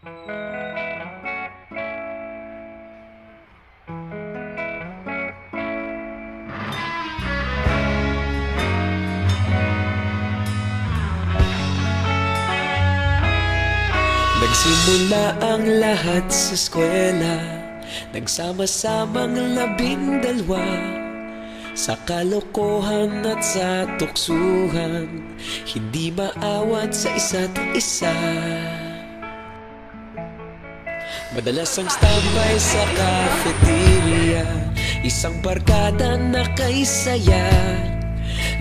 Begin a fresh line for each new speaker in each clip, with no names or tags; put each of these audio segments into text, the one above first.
Nagsimula ang lahat sa eskwela, nagsama-samang 12 sa kalokohan at sa tuksuhan, hindi maawat sa isa't isa. Madalas ang standby sa cafeteria, isang barkada na kay saya.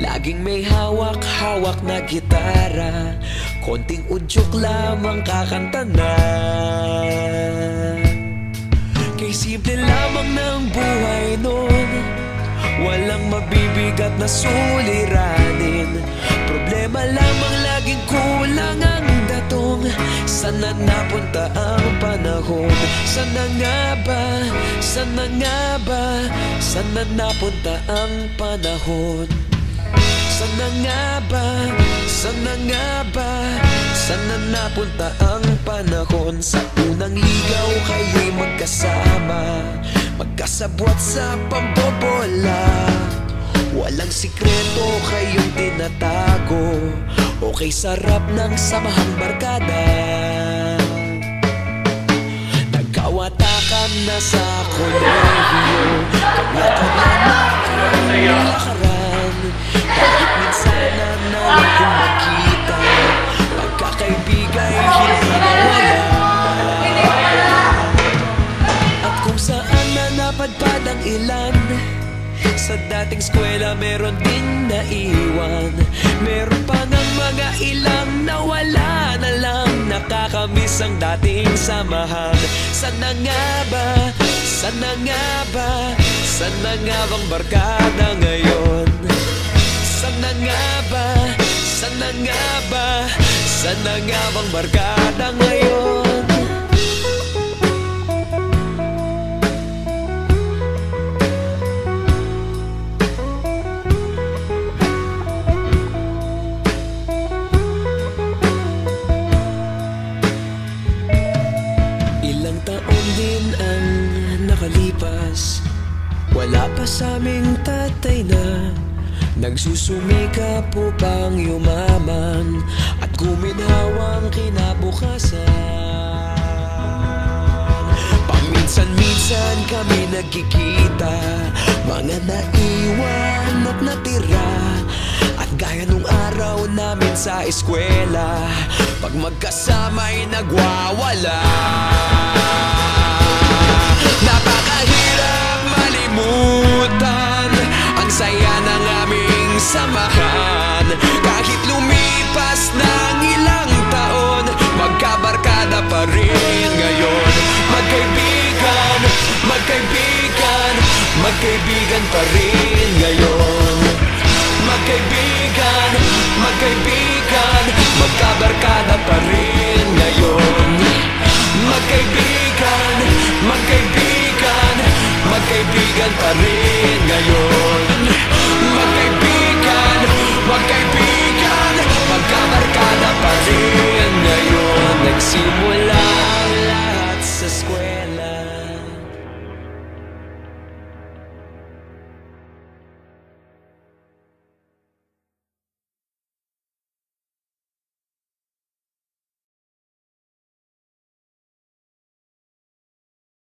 Laging may hawak-hawak na gitara, konting udyok lamang kakanta na. Kay simple lamang ng buhay nun, walang mabibigat na suliranin. Problema lamang laging kulang ang datong. Sana napunta ang panahon? Sana nga ba? Sana nga ba? Sana napunta ang panahon? Sana nga ba? Sana nga ba? Sana napunta ang panahon? Sa unang ligaw kayo'y magkasama, magkasabwat sa pambobola. Walang sikreto kayong tinatago, okay sarap ng samahang barkada. Nagkawatakan na sa kolehiyo, kanya-kanya na ang lakaran. Kahit minsan na nalang kung magkita, pagkakaibigay hindi nawala. At kung saan na napadpad ang ilan, sa dating eskwela meron din naiwan. Meron pa ng mga ilang nawala na lang, nakakamiss ang dating samahan. Sana nga ba? Sana nga ba? Sana nga bang barkada ngayon? Sana nga ba? Sana nga ba? Sana nga bang barkada ngayon? Ilang taon din ang nakalipas, wala pa sa aming tatay na nagsusumikap upang yumaman at guminhawang kinabukasan. Paminsan-minsan kami nagkikita, mga naiwan at natira. At gaya nung araw namin sa eskwela, pag magkasama'y nagwawala. Napakahirap malimutan ang saya ng aming samahan. Kahit lumipas ng ilang taon, magkabarkada pa rin ngayon. Magkaibigan, magkaibigan, magkaibigan pa rin ngayon. Magkaibigan, magkaibigan, magkabarkada pa rin ngayon. Magkaibigan, magkaibigan, magkaibigan pa rin ngayon.